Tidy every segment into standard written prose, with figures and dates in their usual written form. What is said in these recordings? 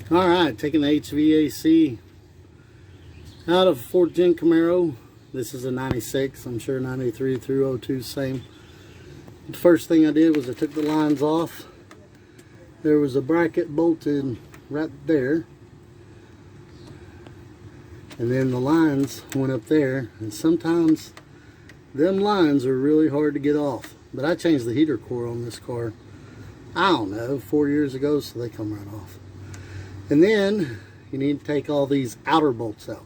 All right, taking the HVAC out of a 4th gen Camaro. This is a 96. I'm sure 93 through 02 same. The first thing I did was I took the lines off. There was a bracket bolted right there, and then the lines went up there, and sometimes them lines are really hard to get off. But I changed the heater core on this car, I don't know, 4 years ago, so they come right off. And then you need to take all these outer bolts out.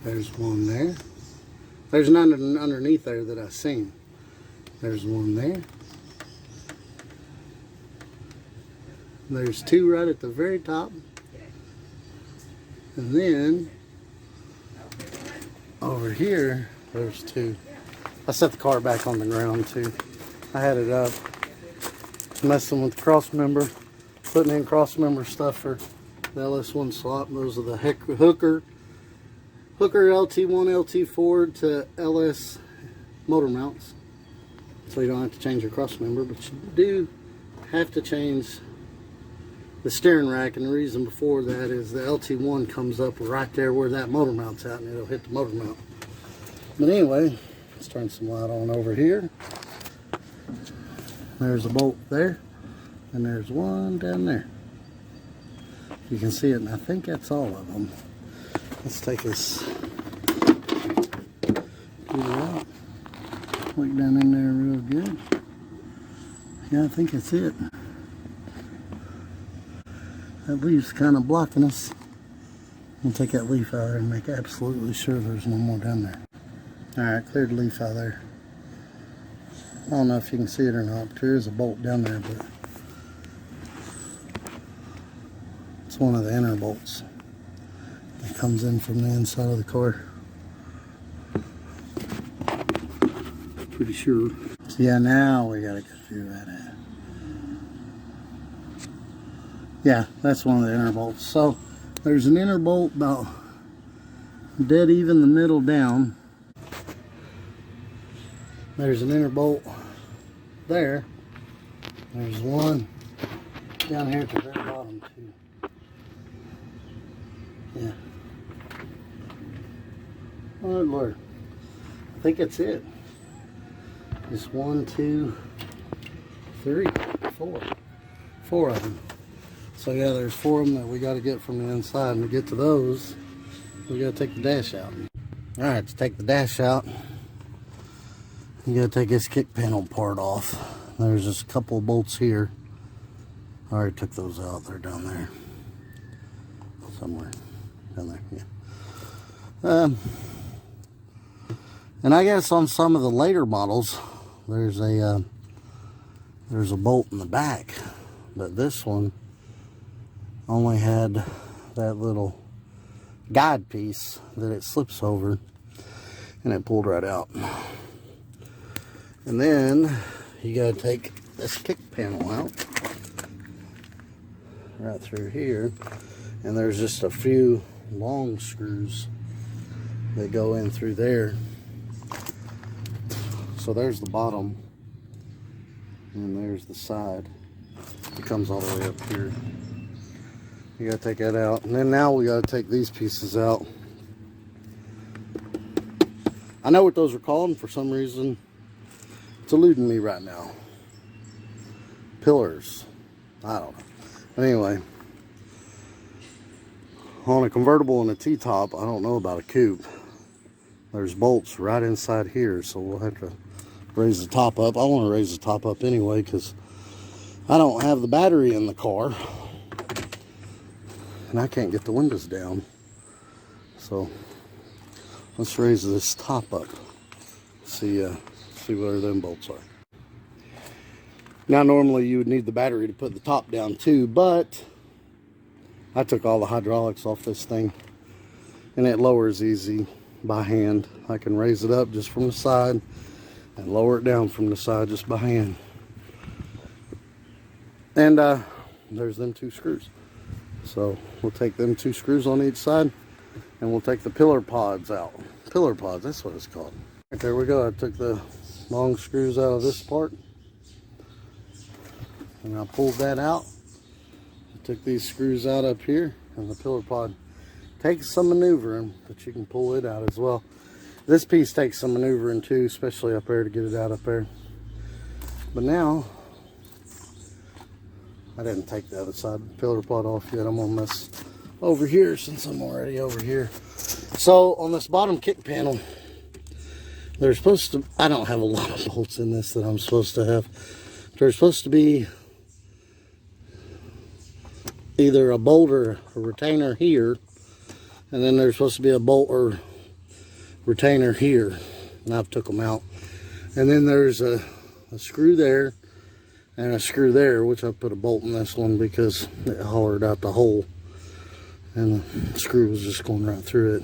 There's one there. There's none underneath there that I've seen. There's one there. There's two right at the very top. And then over here, there's two. I set the car back on the ground too. I had it up, messing with the cross member, putting in cross member stuff for the LS1 slot. Those are the hooker LT1, LT4 to LS motor mounts. So you don't have to change your cross member, but you do have to change the steering rack, and the reason before that is the LT1 comes up right there where that motor mount's at, and it'll hit the motor mount. But anyway, let's turn some light on over here. There's a bolt there, and there's one down there. You can see it, and I think that's all of them. Let's take this out. Look down in there real good. Yeah, I think that's it. That leaf's kind of blocking us. We'll take that leaf out there and make absolutely sure there's no more down there. Alright, cleared the leaf out of there. I don't know if you can see it or not, but there is a bolt down there, but it's one of the inner bolts that comes in from the inside of the car. Pretty sure. So yeah, now we gotta go through that. Yeah, that's one of the inner bolts. So there's an inner bolt about dead even the middle down. There's an inner bolt there. There's one down here at the very bottom too. Yeah. Oh Lord. I think that's it. Just 1, 2, 3, 4. 4 of them. So yeah, there's 4 of them that we got to get from the inside, and to get to those, we got to take the dash out. All right, to take the dash out, you got to take this kick panel part off. There's just a couple of bolts here. I already took those out. They're down there somewhere. Down there, yeah. And I guess on some of the later models, there's a bolt in the back, but this one only had that little guide piece that it slips over, and it pulled right out. And then you got to take this kick panel out right through here, and there's just a few long screws that go in through there. So there's the bottom, and there's the side. It comes all the way up here. You gotta take that out, and then now we gotta take these pieces out. I know what those are called, and for some reason it's eluding me right now. Pillars. I don't know. Anyway, on a convertible and a T-top, I don't know about a coupe. There's bolts right inside here, so we'll have to raise the top up. I want to raise the top up anyway because I don't have the battery in the car, and I can't get the windows down. So let's raise this top up. See where them bolts are. Now normally you would need the battery to put the top down too, but I took all the hydraulics off this thing, and it lowers easy by hand. I can raise it up just from the side and lower it down from the side just by hand. And there's them 2 screws. So we'll take them 2 screws on each side, and we'll take the pillar pods out. Pillar pods, that's what it's called. Right, there we go. I took the long screws out of this part, and I pulled that out. Took these screws out up here, and the pillar pod takes some maneuvering, but you can pull it out as well. This piece takes some maneuvering too, especially up there to get it out up there. But now, I didn't take the other side of the pillar pod off yet. I'm gonna mess over here since I'm already over here. So on this bottom kick panel, there's supposed to, I don't have a lot of bolts in this that I'm supposed to have. There's supposed to be either a bolt or a retainer here, and then there's supposed to be a bolt or retainer here, and I've took them out. And then there's a screw there and a screw there, which I put a bolt in this one because it hollered out the hole and the screw was just going right through it.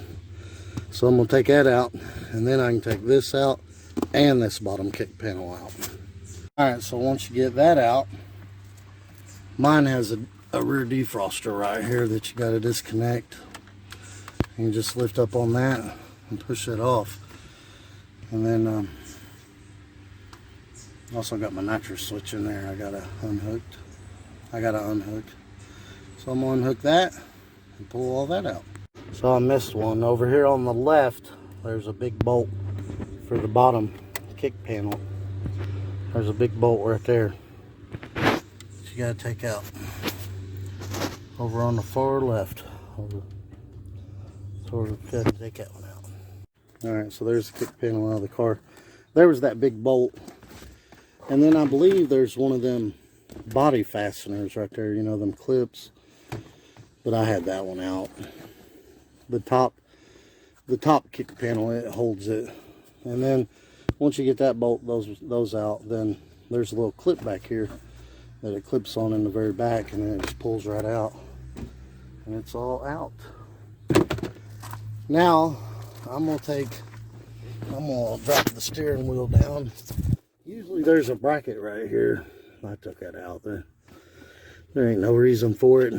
So I'm going to take that out, and then I can take this out and this bottom kick panel out. Alright, so once you get that out, mine has a rear defroster right here that you got to disconnect. You can just lift up on that and push it off. And then also got my nitrous switch in there. I got to unhook. So I'm going to unhook that and pull all that out. So I missed one. Over here on the left, there's a big bolt for the bottom kick panel. There's a big bolt right there that you got to take out. Over on the far left. So we've got to take that one out. Alright, so there's the kick panel out of the car. There was that big bolt. And then I believe there's one of them body fasteners right there, you know, them clips. But I had that one out. The top kick panel, it holds it. And then once you get that bolt, those out, then there's a little clip back here that it clips on in the very back, and then it just pulls right out. And it's all out. Now I'm gonna drop the steering wheel down. Usually there's a bracket right here. I took that out. There ain't no reason for it.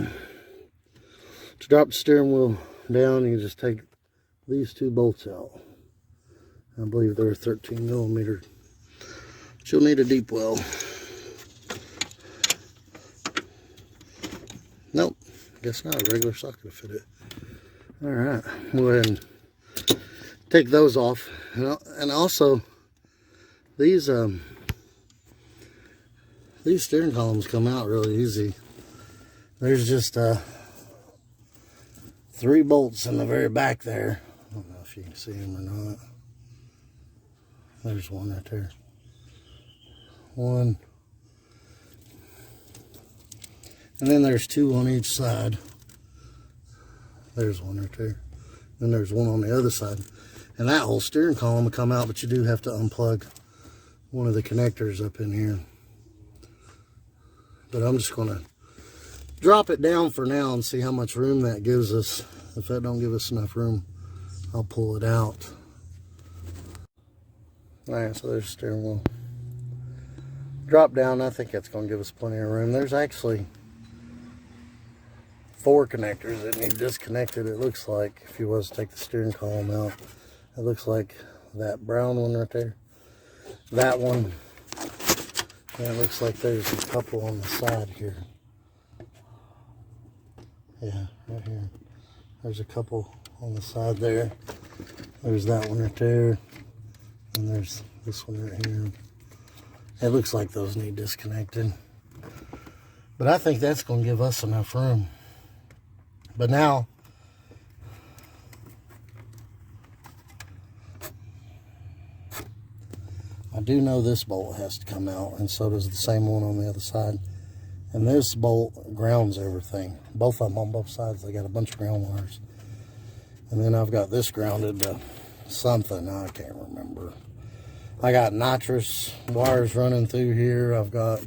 To drop the steering wheel down, you just take these two bolts out. I believe they're 13 millimeter. But you'll need a deep well. Nope, guess not. A regular socket to fit it. Alright, go ahead and take those off. And also, these steering columns come out really easy. There's just 3 bolts in the very back there. I don't know if you can see them or not. There's one right there. One. And then there's 2 on each side. There's one right there. Then there's one on the other side. And that whole steering column will come out, but you do have to unplug one of the connectors up in here. But I'm just going to drop it down for now and see how much room that gives us. If that don't give us enough room, I'll pull it out. Alright, so there's the steering wheel. Drop down, I think that's going to give us plenty of room. There's actually 4 connectors that need disconnected, it looks like, if you was to take the steering column out. It looks like that brown one right there. That one. And it looks like there's a couple on the side here. Yeah, right here. There's a couple on the side there. There's that one right there. And there's this one right here. It looks like those need disconnected. But I think that's going to give us enough room. But now, I do know this bolt has to come out, and so does the same one on the other side. And this bolt grounds everything. Both of them on both sides, they got a bunch of ground wires. And then I've got this grounded to something, I can't remember. I got nitrous wires running through here. I've got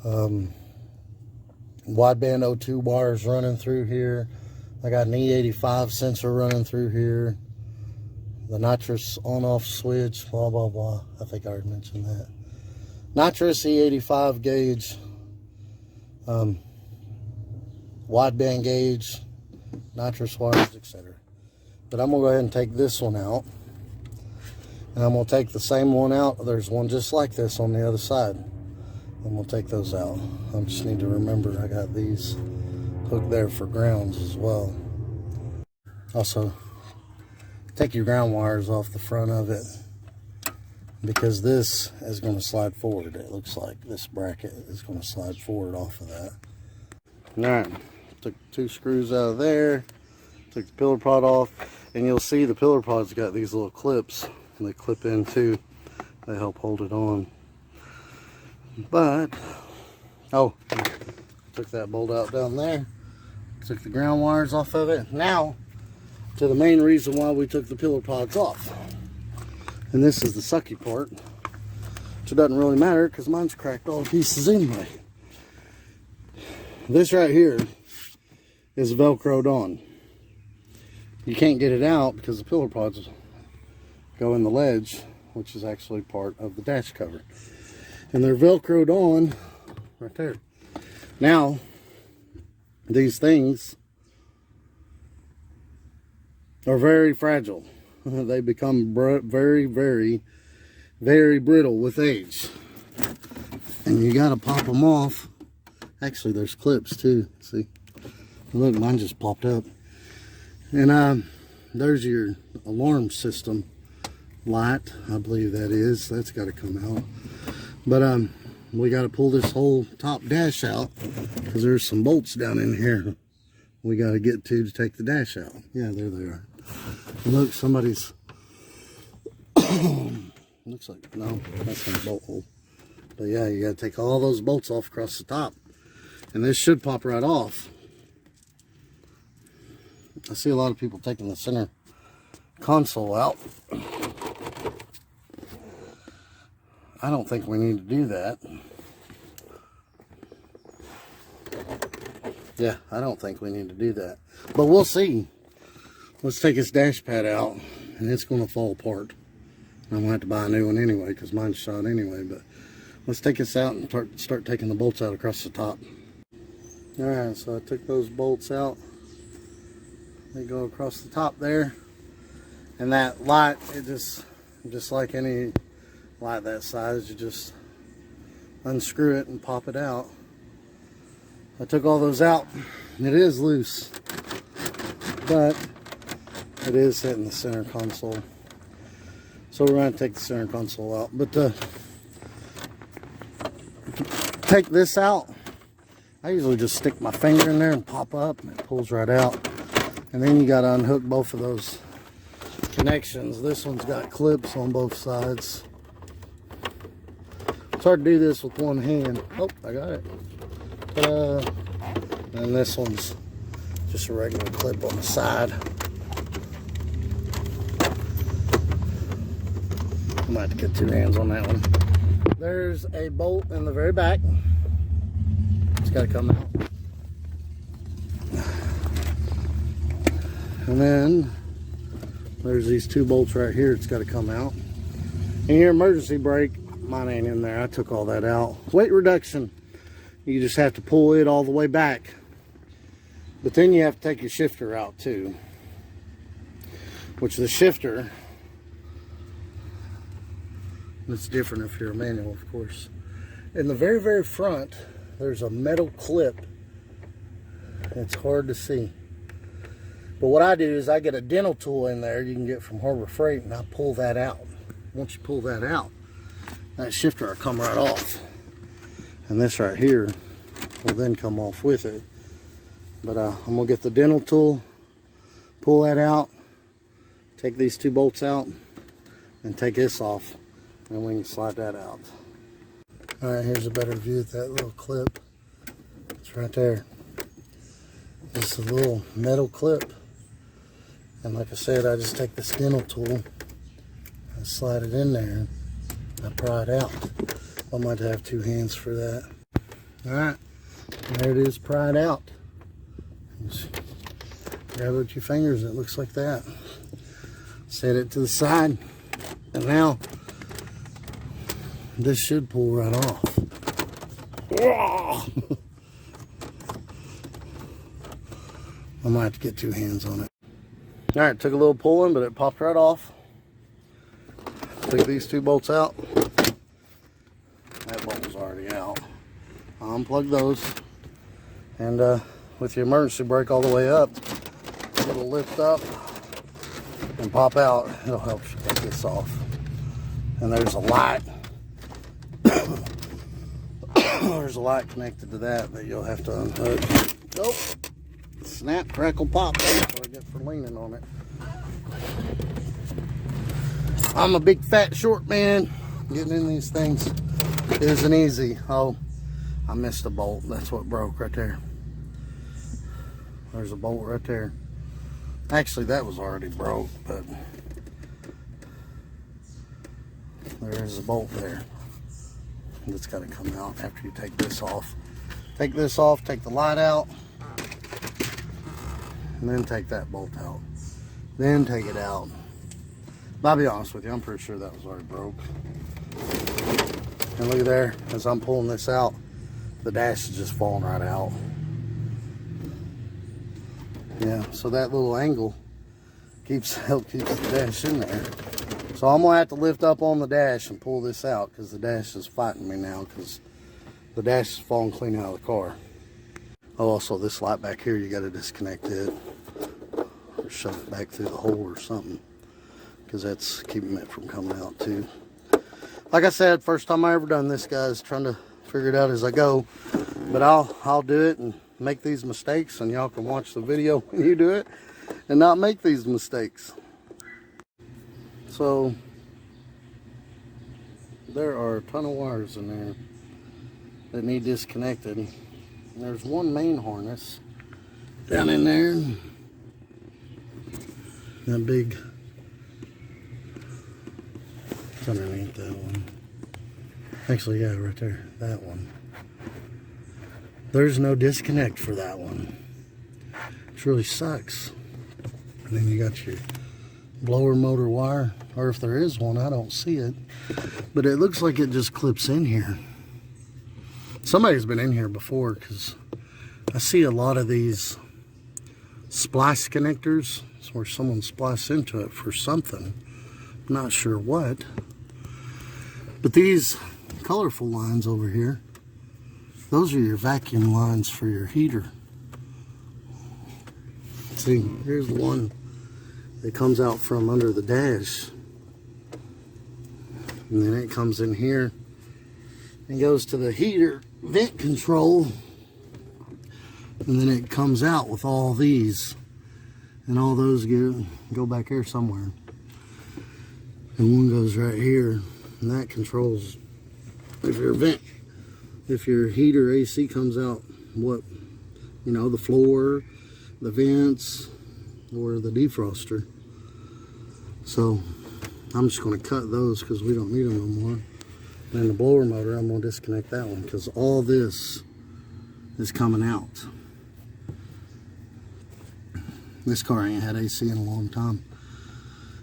wideband O2 wires running through here. I got an E85 sensor running through here. The nitrous on-off switch, blah, blah, blah. I think I already mentioned that. Nitrous E85 gauge. Wideband gauge. Nitrous wires, etc. But I'm going to go ahead and take this one out. And I'm going to take the same one out. There's one just like this on the other side. And we'll take those out. I just need to remember I got these hooked there for grounds as well. Also, take your ground wires off the front of it, because this is going to slide forward. It looks like this bracket is going to slide forward off of that. Alright, took 2 screws out of there, took the pillar pod off, and you'll see the pillar pod's got these little clips, and they clip in too. They help hold it on. But, oh, took that bolt out down there, took the ground wires off of it. Now, to the main reason why we took the pillar pods off. And this is the sucky part, which doesn't really matter because mine's cracked all to pieces anyway. This right here is velcroed on. You can't get it out because the pillar pods go in the ledge, which is actually part of the dash cover. And they're velcroed on right there. Now, these things are very fragile. They become very, very, very brittle with age. And you got to pop them off. Actually, there's clips too. See? Look, mine just popped up. And there's your alarm system light. I believe that is. That's got to come out. But we got to pull this whole top dash out because there's some bolts down in here we got to get to take the dash out. Yeah, there they are. Look, somebody's looks like, no, that's a bolt hole. But yeah, you got to take all those bolts off across the top, and this should pop right off. I see a lot of people taking the center console out. I don't think we need to do that. Yeah, I don't think we need to do that, but we'll see. Let's take this dash pad out, and it's going to fall apart. I'm going to have to buy a new one anyway because mine's shot anyway. But let's take this out and start taking the bolts out across the top. Alright, so I took those bolts out. They go across the top there. And that light, it just like any light that size, you just unscrew it and pop it out. I took all those out. It is loose, but it is hitting the center console. So we're going to take the center console out. But to take this out, I usually just stick my finger in there and pop up, and it pulls right out. And then you got to unhook both of those connections. This one's got clips on both sides. It's hard to do this with one hand. Oh, I got it. And this one's just a regular clip on the side. I might have to get 2 hands on that one. There's a bolt in the very back. It's got to come out. And then there's these 2 bolts right here. It's got to come out. And your emergency brake, mine ain't in there. I took all that out. Weight reduction. You just have to pull it all the way back. But then you have to take your shifter out too. Which the shifter, it's different if you're a manual, of course. In the very, very front, there's a metal clip. It's hard to see. But what I do is I get a dental tool in there you can get from Harbor Freight, and I pull that out. Once you pull that out, that shifter will come right off. And this right here will then come off with it. But I'm going to get the dental tool, pull that out, take these 2 bolts out, and take this off, and we can slide that out. Alright, here's a better view of that little clip. It's right there. It's a little metal clip. And like I said, I just take this dental tool and slide it in there. I pry it out. I might have 2 hands for that. Alright, there it is, pried out. Just grab it with your fingers, it looks like that. Set it to the side, and now this should pull right off. I might have to get 2 hands on it. Alright, took a little pulling, but it popped right off. Took these 2 bolts out. That bolt was already out. I'll unplug those. And with the emergency brake all the way up, it'll lift up and pop out. It'll help you take this off. And there's a light. There's a light connected to that you'll have to unhook. Nope. Snap, crackle, pop. That's what I get for leaning on it. I'm a big fat short man. Getting in these things isn't easy. Oh, I missed a bolt. That's what broke right there. There's a bolt right there. Actually, that was already broke, but there is a bolt there. It's got to come out after you take this off. Take this off, take the light out, and then take that bolt out. Then take it out. But I'll be honest with you, I'm pretty sure that was already broke. And look there, as I'm pulling this out, the dash is just falling right out. Yeah, so that little angle helps keep the dash in there. So I'm gonna have to lift up on the dash and pull this out because the dash is fighting me now because the dash is falling clean out of the car. Oh, also this light back here, you gotta disconnect it or shove it back through the hole or something because that's keeping it from coming out too. Like I said, first time I ever done this, guys, trying to figure it out as I go. But I'll do it and make these mistakes, and y'all can watch the video when you do it and not make these mistakes. So there are a ton of wires in there that need disconnected. And there's one main harness down in there. That big, it's underneath that one. Actually, yeah, right there, that one. There's no disconnect for that one. It really sucks. And then you got your blower motor wire, or if there is one, I don't see it. But it looks like it just clips in here. Somebody's been in here before because I see a lot of these splice connectors. It's where someone spliced into it for something. I'm not sure what. But these colorful lines over here, those are your vacuum lines for your heater. See, here's the one that comes out from under the dash. And then it comes in here and goes to the heater vent control. And then it comes out with all these. And all those go back here somewhere. And one goes right here. And that controls if your heater AC comes out, what, you know, the floor, the vents, or the defroster. So I'm just going to cut those because we don't need them no more. And the blower motor, I'm going to disconnect that one because all this is coming out. This car ain't had AC in a long time.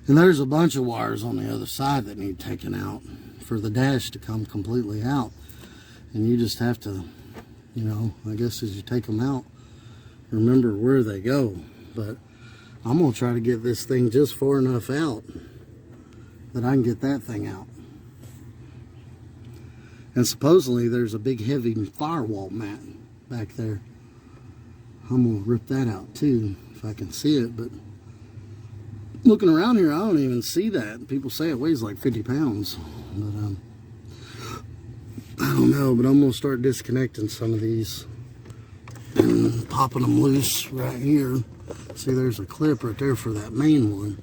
And there's a bunch of wires on the other side that need taken out for the dash to come completely out. And you just have to, you know, I guess as you take them out, remember where they go. But I'm going to try to get this thing just far enough out that I can get that thing out. And supposedly there's a big heavy firewall mat back there. I'm going to rip that out too if I can see it. But looking around here, I don't even see that. People say it weighs like 50 pounds. But I don't know, but I'm going to start disconnecting some of these and popping them loose right here. See, there's a clip right there for that main one.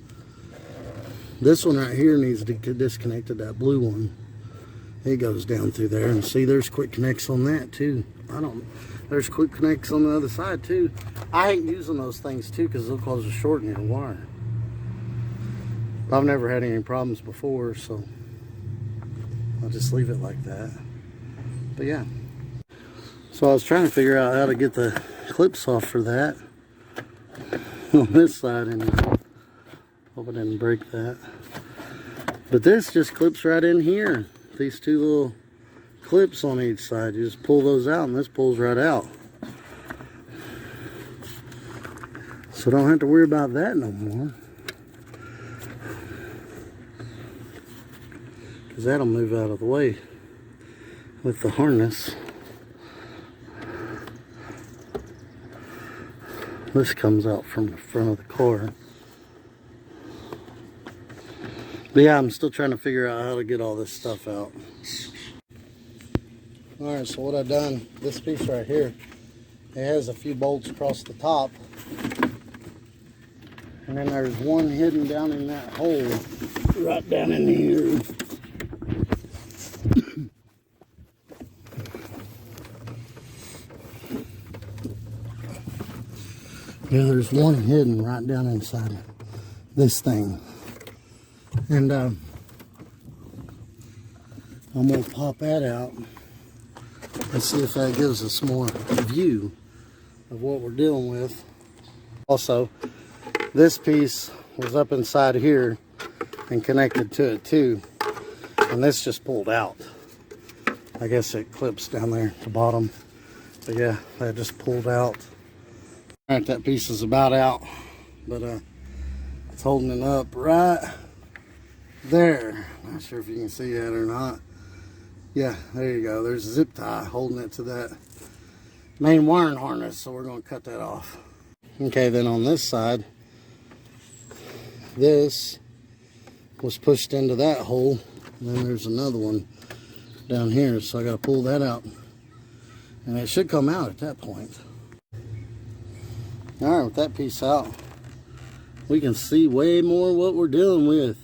This one right here needs to get disconnected, that blue one. It goes down through there, and see, there's quick connects on that too. There's quick connects on the other side too. I hate using those things too because they'll cause a short in your wire. I've never had any problems before, so I'll just leave it like that. But yeah. So I was trying to figure out how to get the clips off for that on this side, and hope I didn't break that. But this just clips right in here. These two little clips on each side. You just pull those out and this pulls right out. So don't have to worry about that no more. Because that'll move out of the way with the harness. This comes out from the front of the car. But yeah, I'm still trying to figure out how to get all this stuff out. Alright, so what I've done, this piece right here, it has a few bolts across the top. And then there's one hidden down in that hole, right down in here. Yeah, there's one hidden right down inside this thing. And I'm going to pop that out and see if that gives us more view of what we're dealing with. Also, this piece was up inside here and connected to it too. And this just pulled out. I guess it clips down there at the bottom. But yeah, that just pulled out. Alright, that piece is about out. But it's holding it up right there. Not sure if you can see that or not. Yeah, there you go. There's a zip tie holding it to that main wiring harness. So we're going to cut that off. Okay, then on this side, this was pushed into that hole. And then there's another one down here. So I got to pull that out. And it should come out at that point. Alright, with that piece out, we can see way more what we're dealing with.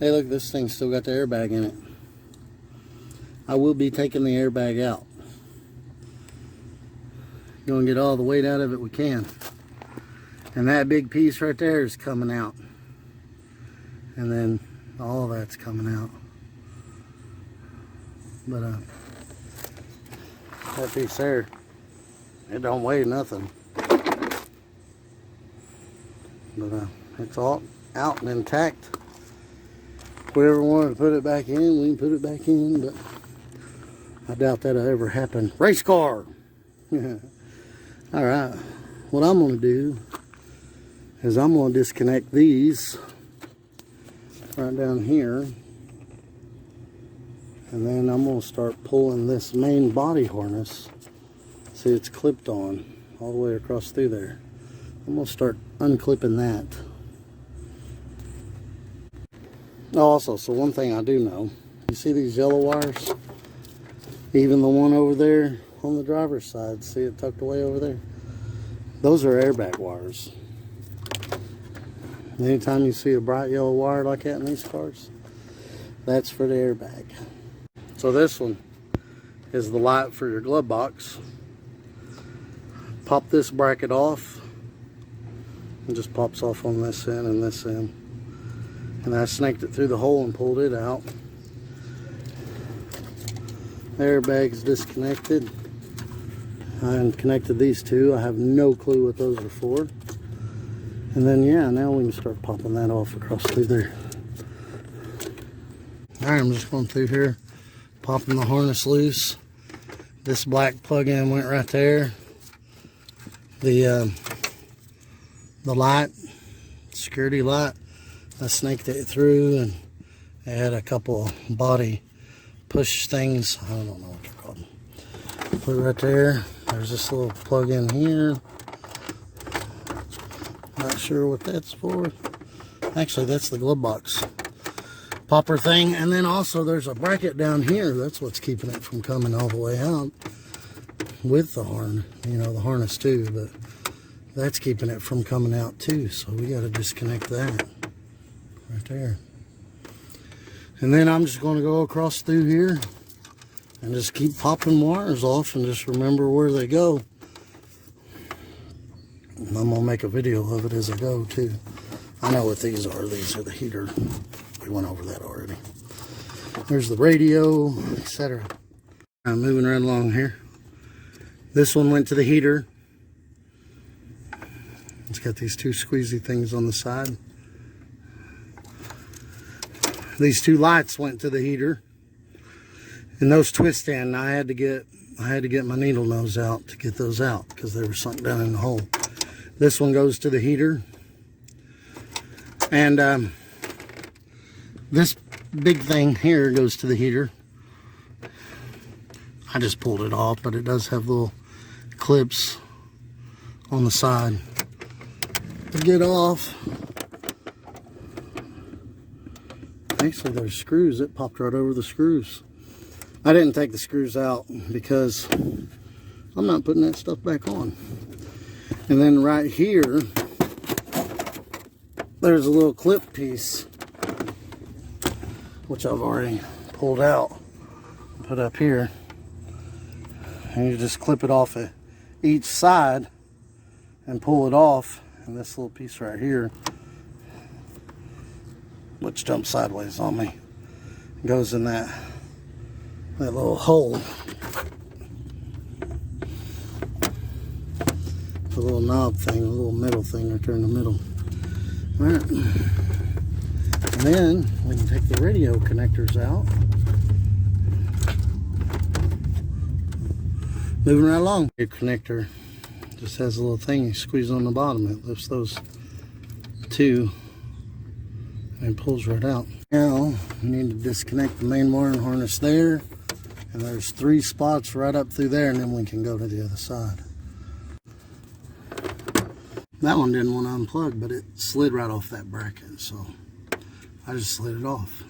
Hey, look, this thing's still got the airbag in it. I will be taking the airbag out. Gonna get all the weight out of it we can. And that big piece right there is coming out. And then all that's coming out. But that piece there, it don't weigh nothing. But it's all out and intact. If we ever wanted to put it back in, we can put it back in, but I doubt that'll ever happen. Race car! Alright, what I'm going to do is I'm going to disconnect these right down here. And then I'm going to start pulling this main body harness. See, it's clipped on all the way across through there. I'm going to start unclipping that. Also, so one thing I do know, you see these yellow wires? Even the one over there on the driver's side, see it tucked away over there? Those are airbag wires. Anytime you see a bright yellow wire like that in these cars, that's for the airbag. So this one is the light for your glove box. Pop this bracket off. It just pops off on this end and this end. And I snaked it through the hole and pulled it out. The airbag's disconnected. I connected these two. I have no clue what those are for. And then yeah, now we can start popping that off across through there. Alright, I'm just going through here, popping the harness loose. This black plug-in went right there. The light, security light, I snaked it through, and it had a couple body push things. I don't know what they're called. Put it right there. There's this little plug in here. Not sure what that's for. Actually, that's the glove box popper thing. And then also there's a bracket down here. That's what's keeping it from coming all the way out with the horn, you know, the harness too, but that's keeping it from coming out too. So we got to disconnect that right there. And then I'm just going to go across through here and just keep popping wires off and just remember where they go. And I'm going to make a video of it as I go too. I know what these are. These are the heater. We went over that already. There's the radio, etc. I'm moving right along here. This one went to the heater. It's got these two squeezy things on the side. These two lights went to the heater. And those twist in, I had to get my needle nose out to get those out because they were sunk down in the hole. This one goes to the heater. And this big thing here goes to the heater. I just pulled it off, but it does have little clips on the side to get off. Actually, there's screws. It popped right over the screws. I didn't take the screws out because I'm not putting that stuff back on. And then right here, there's a little clip piece, which I've already pulled out, put up here. And you just clip it off at each side and pull it off. And this little piece right here, which jumps sideways on me, goes in that little hole. The little knob thing, the little metal thing right there in the middle. Alright. And then we can take the radio connectors out. Moving right along. The connector just has a little thing you squeeze on the bottom. It lifts those two and pulls right out. Now we need to disconnect the main wiring harness there. And there's 3 spots right up through there, and then we can go to the other side. That one didn't want to unplug, but it slid right off that bracket, so I just slid it off.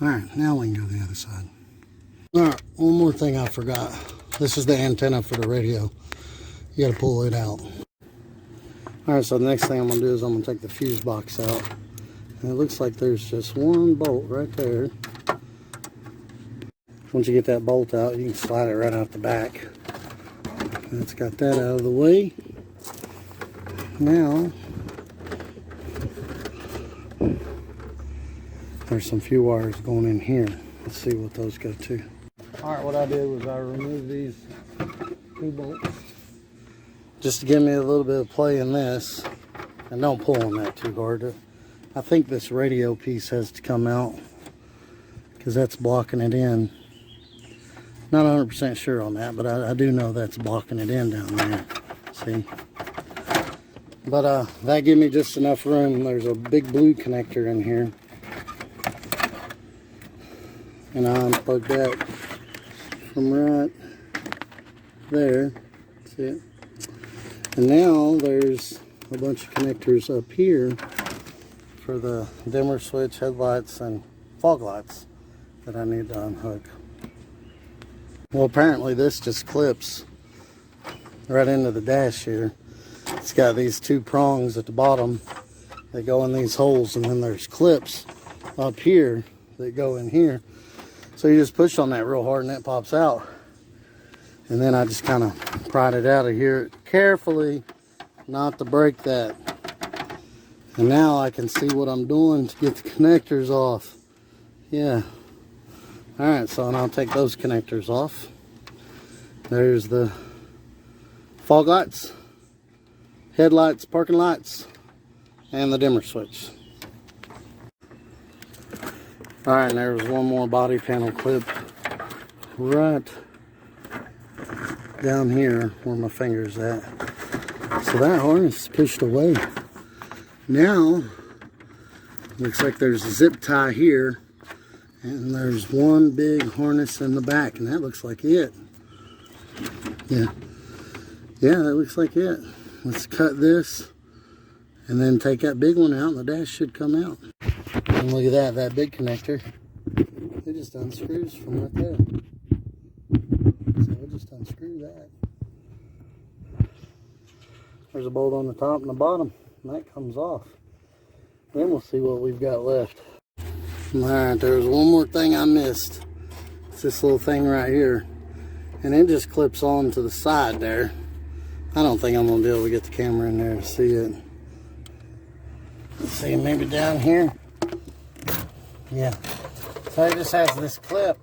Alright, now we can go to the other side. Alright, one more thing I forgot. This is the antenna for the radio. You gotta pull it out. Alright, so the next thing I'm gonna do is I'm gonna take the fuse box out. And it looks like there's just one bolt right there. Once you get that bolt out, you can slide it right out the back. It's got that out of the way. Now, there's some few wires going in here. Let's see what those go to. Alright, what I did was I removed these 2 bolts just to give me a little bit of play in this. And don't pull on that too hard. I think this radio piece has to come out because that's blocking it in. Not 100% sure on that, but I do know that's blocking it in down there. See? But that gave me just enough room. There's a big blue connector in here. And I unplugged that from right there. See it? And now there's a bunch of connectors up here for the dimmer switch, headlights, and fog lights that I need to unhook. Well, apparently this just clips right into the dash here. It's got these 2 prongs at the bottom that go in these holes, and then there's clips up here that go in here. So you just push on that real hard and that pops out. And then I just kind of pried it out of here carefully, not to break that. And now I can see what I'm doing to get the connectors off. Yeah. Alright, so I'll take those connectors off. There's the fog lights, headlights, parking lights, and the dimmer switch. Alright, and there's one more body panel clip right down here where my finger's at. So that harness is pushed away. Now, looks like there's a zip tie here. And there's one big harness in the back, and that looks like it. Yeah, that looks like it. Let's cut this, and then take that big one out, and the dash should come out. And look at that big connector. It just unscrews from right there. So we'll just unscrew that. There's a bolt on the top and the bottom, and that comes off. Then we'll see what we've got left. Alright, there's one more thing I missed. It's this little thing right here. And it just clips on to the side there. I don't think I'm going to be able to get the camera in there to see it. Let's see, maybe down here. Yeah. So it just has this clip.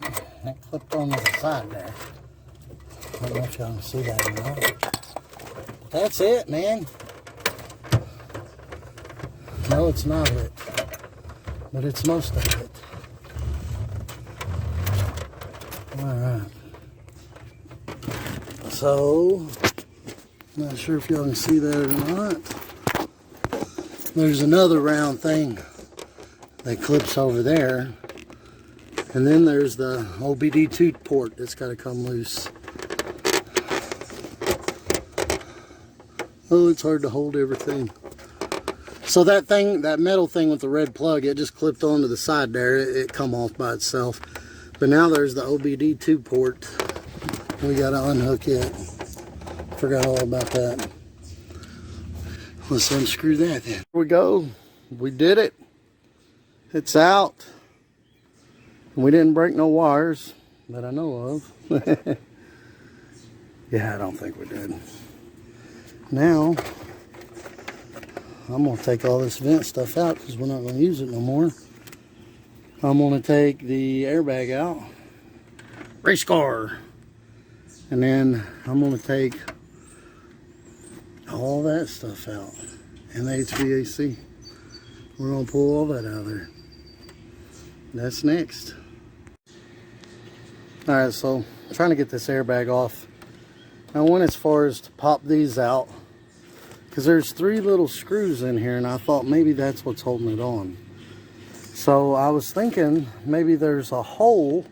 That clipped on to the side there. I don't know if y'all can see that or not. That's it, man. No, it's not it. But it's most of it. Alright. So, not sure if y'all can see that or not. There's another round thing that clips over there. And then there's the OBD2 port that's got to come loose. Oh, it's hard to hold everything. So that thing, that metal thing with the red plug, it just clipped onto the side there. It come off by itself. But now there's the OBD2 port. We gotta unhook it. Forgot all about that. Let's unscrew that then. Here we go. We did it. It's out. We didn't break no wires that I know of. Yeah, I don't think we did. Now, I'm going to take all this vent stuff out because we're not going to use it no more. I'm going to take the airbag out. Race car. And then I'm going to take all that stuff out. And the HVAC. We're going to pull all that out of there. That's next. Alright, so I'm trying to get this airbag off. I went as far as to pop these out because there's 3 little screws in here, and I thought maybe that's what's holding it on. So I was thinking maybe there's a hole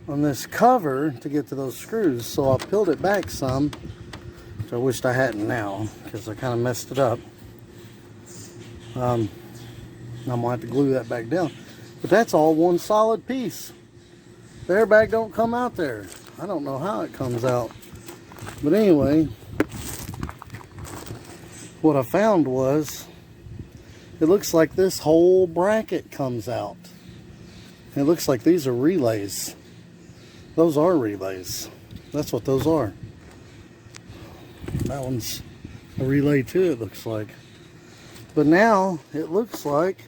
on this cover to get to those screws. So I peeled it back some, which I wished I hadn't now because I kind of messed it up. I'm gonna have to glue that back down, but that's all one solid piece. The airbag don't come out there. I don't know how it comes out. But anyway, what I found was, it looks like this whole bracket comes out. It looks like these are relays. Those are relays. That's what those are. That one's a relay too, it looks like. But now, it looks like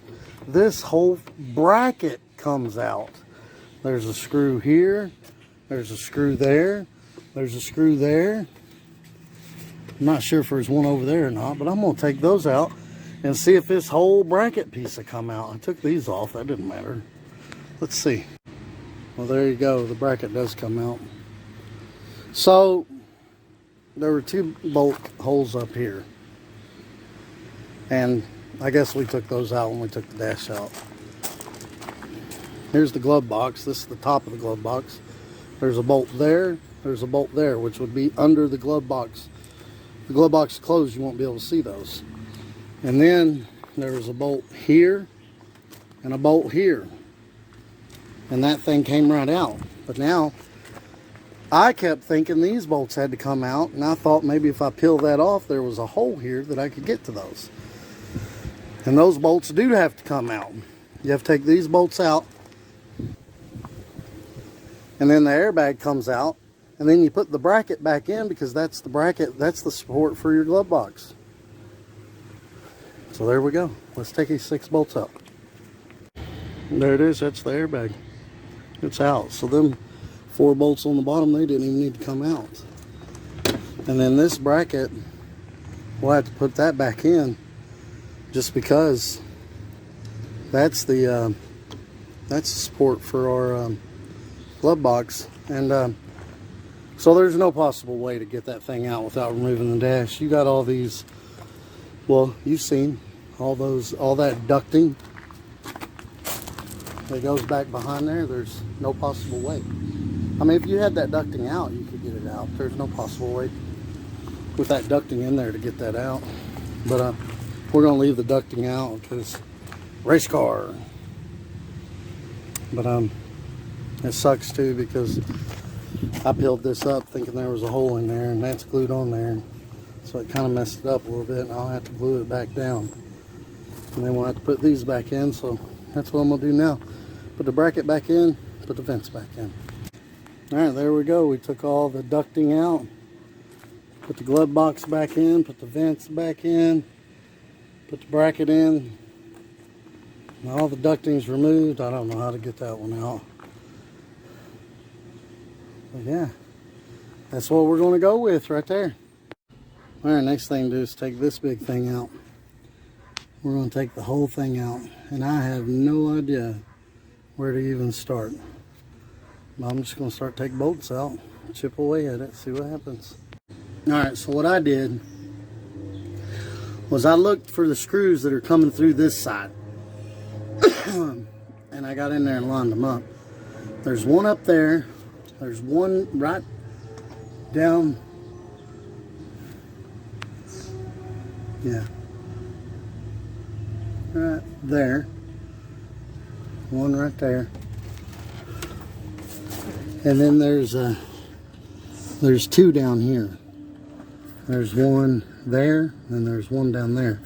this whole bracket comes out. There's a screw here. There's a screw there. There's a screw there. I'm not sure if there's one over there or not, but I'm going to take those out and see if this whole bracket piece will come out. I took these off. That didn't matter. Let's see. Well, there you go. The bracket does come out. So, there were 2 bolt holes up here. And I guess we took those out when we took the dash out. Here's the glove box. This is the top of the glove box. There's a bolt there. There's a bolt there, which would be under the glove box. The glove box is closed, you won't be able to see those. And then there's a bolt here and a bolt here. And that thing came right out. But now, I kept thinking these bolts had to come out, and I thought maybe if I peel that off, there was a hole here that I could get to those. And those bolts do have to come out. You have to take these bolts out, and then the airbag comes out, and then you put the bracket back in because that's the bracket, that's the support for your glove box. So there we go. Let's take these 6 bolts out. There it is, that's the airbag. It's out. So them 4 bolts on the bottom, they didn't even need to come out. And then this bracket, we'll have to put that back in just because that's the support for our glove box. And so there's no possible way to get that thing out without removing the dash. You got all these, well, you've seen all that ducting that goes back behind there. There's no possible way. I mean, if you had that ducting out, you could get it out. There's no possible way with that ducting in there to get that out. But we're gonna leave the ducting out because race car. But it sucks too because I peeled this up thinking there was a hole in there, and that's glued on there. So it kind of messed it up a little bit, and I'll have to glue it back down. And then we'll have to put these back in, so that's what I'm going to do now. Put the bracket back in, put the vents back in. Alright, there we go. We took all the ducting out, put the glove box back in, put the vents back in, put the bracket in. Now all the ducting's removed. I don't know how to get that one out. But yeah, that's what we're going to go with right there. Alright, next thing to do is take this big thing out. We're going to take the whole thing out, and I have no idea where to even start. I'm just going to start taking bolts out, chip away at it, see what happens. Alright, so what I did was I looked for the screws that are coming through this side. And I got in there and lined them up. There's one up there. There's one right down Yeah. Right there. One right there. And then there's two down here. There's one there, and there's one down there.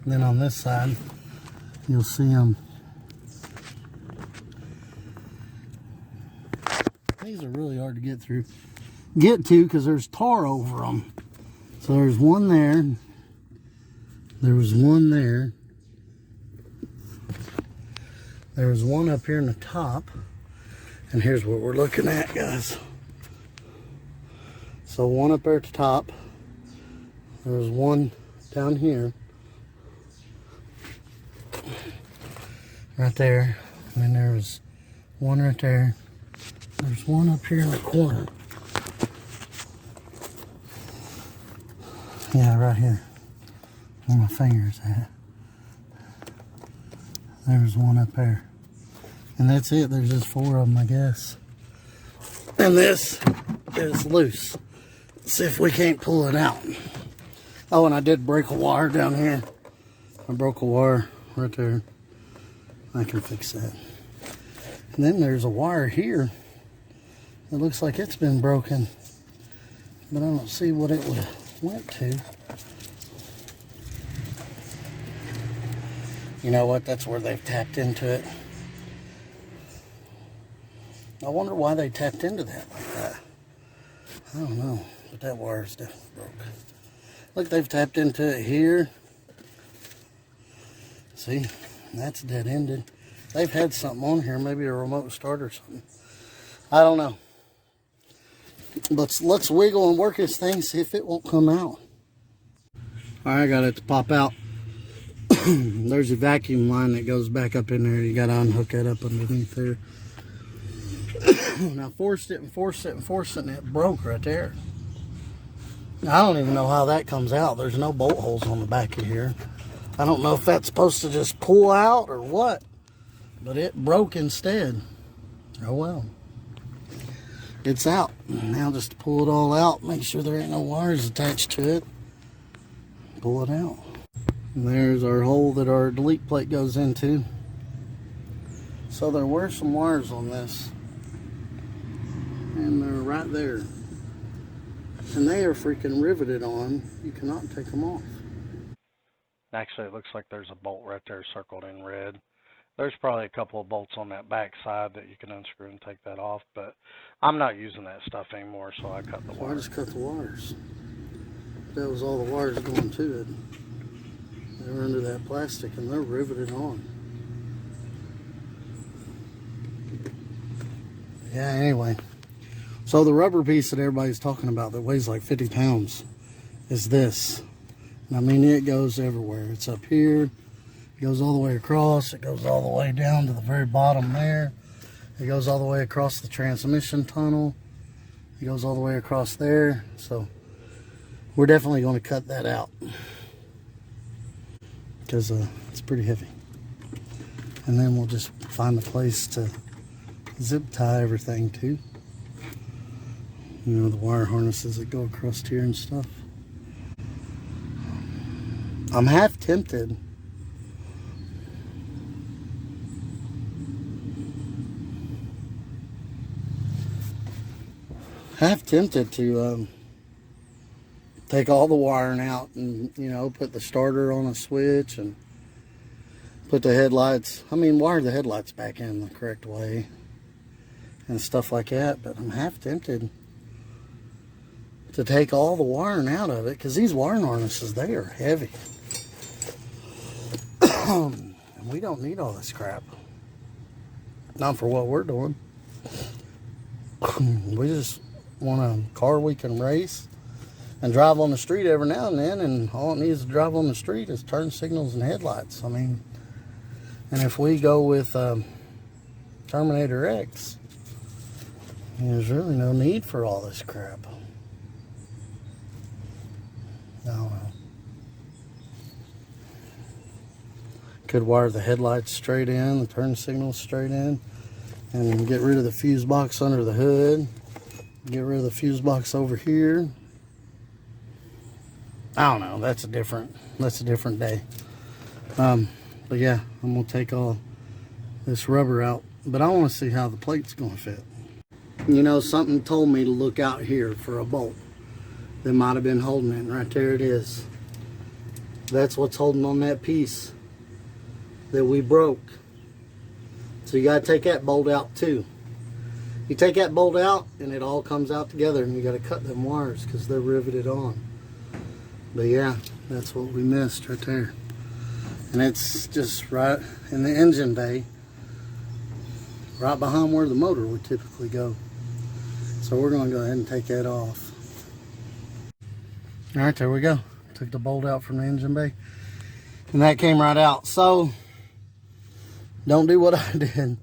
And then on this side, you'll see them. These are really hard to get to because there's tar over them. So there's one there. There was one there. There was one up here in the top. And here's what we're looking at, guys. So one up there at the top. There's one down here. Right there. And then there was one right there. There's one up here in the corner. Yeah, right here. Where my finger's at. There's one up there. And that's it. There's just 4 of them, I guess. And this is loose. Let's see if we can't pull it out. Oh, and I did break a wire down here. I broke a wire right there. I can fix that. And then there's a wire here. It looks like it's been broken. But I don't see what it went to. You know what? That's where they've tapped into it. I wonder why they tapped into that like that. I don't know. But that wire is definitely broke. Look, they've tapped into it here. See? That's dead-ended. They've had something on here. Maybe a remote start or something. I don't know. Let's wiggle and work this thing, see if it won't come out. Alright, I got it to pop out. There's a vacuum line that goes back up in there. You got to unhook that up underneath there. Now forced it and forced it and forced it, and it broke right there. I don't even know how that comes out. There's no bolt holes on the back of here. I don't know if that's supposed to just pull out or what, but it broke instead. Oh well. It's out. Now just to pull it all out, make sure there ain't no wires attached to it. Pull it out. And there's our hole that our delete plate goes into. So there were some wires on this. And they're right there. And they are freaking riveted on. You cannot take them off. Actually, it looks like there's a bolt right there circled in red. There's probably a couple of bolts on that back side that you can unscrew and take that off, but I'm not using that stuff anymore, so I cut the wires. I just cut the wires. That was all the wires going to it. They were under that plastic and they're riveted on. Yeah, anyway. So the rubber piece that everybody's talking about that weighs like 50 pounds is this. I mean, it goes everywhere. It's up here. It goes all the way across. It goes all the way down to the very bottom there. It goes all the way across the transmission tunnel. It goes all the way across there. So we're definitely going to cut that out because it's pretty heavy. And then we'll just find a place to zip tie everything to. You know, the wire harnesses that go across here and stuff. I'm half tempted to take all the wiring out and, you know, put the starter on a switch and put the headlights, wire the headlights back in the correct way and stuff like that. But I'm half tempted to take all the wiring out of it because these wiring harnesses, they are heavy. And we don't need all this crap. Not for what we're doing. We just want a car we can race and drive on the street every now and then, and all it needs to drive on the street is turn signals and headlights. I mean, and if we go with Terminator X, there's really no need for all this crap. No. Could wire the headlights straight in, the turn signals straight in, and get rid of the fuse box under the hood. Get rid of the fuse box over here. I don't know. That's a different day. But yeah, I'm gonna take all this rubber out, but I want to see how the plate's gonna fit. You know, something told me to look out here for a bolt that might have been holding it, and right there it is. That's what's holding on that piece that we broke. So you gotta take that bolt out too. You take that bolt out and it all comes out together, and you gotta cut them wires because they're riveted on. But yeah, that's what we missed right there. And it's just right in the engine bay, right behind where the motor would typically go. So we're gonna go ahead and take that off. All right, there we go. Took the bolt out from the engine bay, and that came right out. So don't do what I did.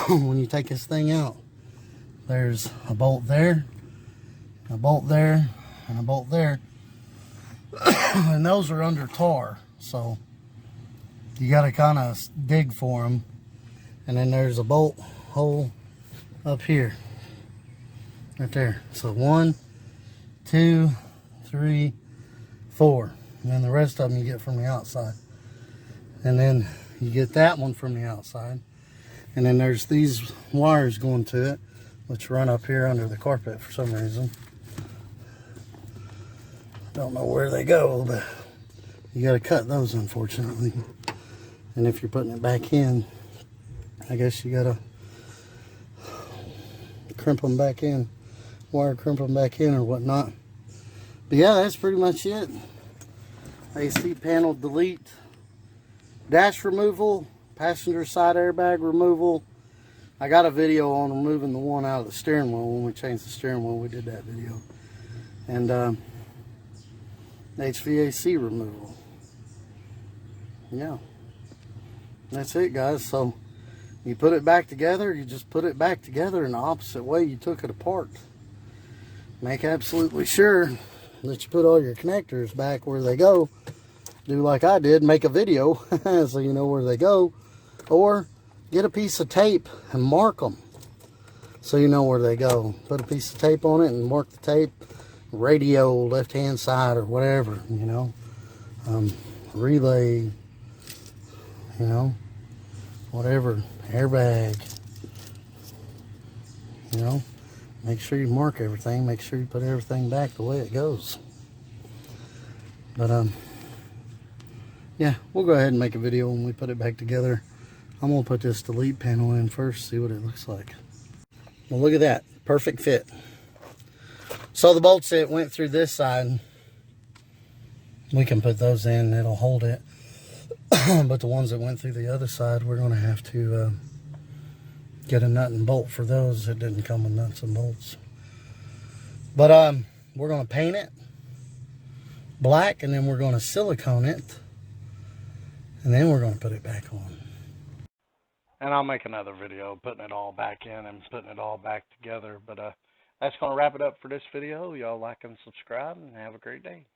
When you take this thing out, there's a bolt there, a bolt there, and a bolt there. And those are under tar, so you got to kind of dig for them. And then there's a bolt hole up here, right there. So 1, 2, 3, 4, and then the rest of them you get from the outside. And then you get that one from the outside. And then there's these wires going to it, which run up here under the carpet for some reason. Don't know where they go, but you got to cut those, unfortunately. And if you're putting it back in, I guess you got to crimp them back in, wire crimp them back in or whatnot. But yeah, that's pretty much it. AC panel delete, dash removal, passenger side airbag removal. I got a video on removing the one out of the steering wheel. When we changed the steering wheel, we did that video. And HVAC removal. Yeah, that's it, guys. So you put it back together, you just put it back together in the opposite way you took it apart. Make absolutely sure that you put all your connectors back where they go. Do like I did, make a video so you know where they go, or get a piece of tape and mark them so you know where they go. Put a piece of tape on it and mark the tape, radio, left hand side, or whatever, you know, relay, you know, whatever, airbag, you know. Make sure you mark everything, make sure you put everything back the way it goes. But yeah, we'll go ahead and make a video when we put it back together. I'm gonna put this delete panel in first, see what it looks like. Well, look at that, perfect fit. So the bolts that went through this side, we can put those in, it'll hold it. But the ones that went through the other side, we're gonna have to get a nut and bolt for those. It didn't come with nuts and bolts. But we're gonna paint it black, and then we're gonna silicone it, and then we're gonna put it back on. And I'll make another video putting it all back in and putting it all back together. But that's going to wrap it up for this video. Y'all like and subscribe, and have a great day.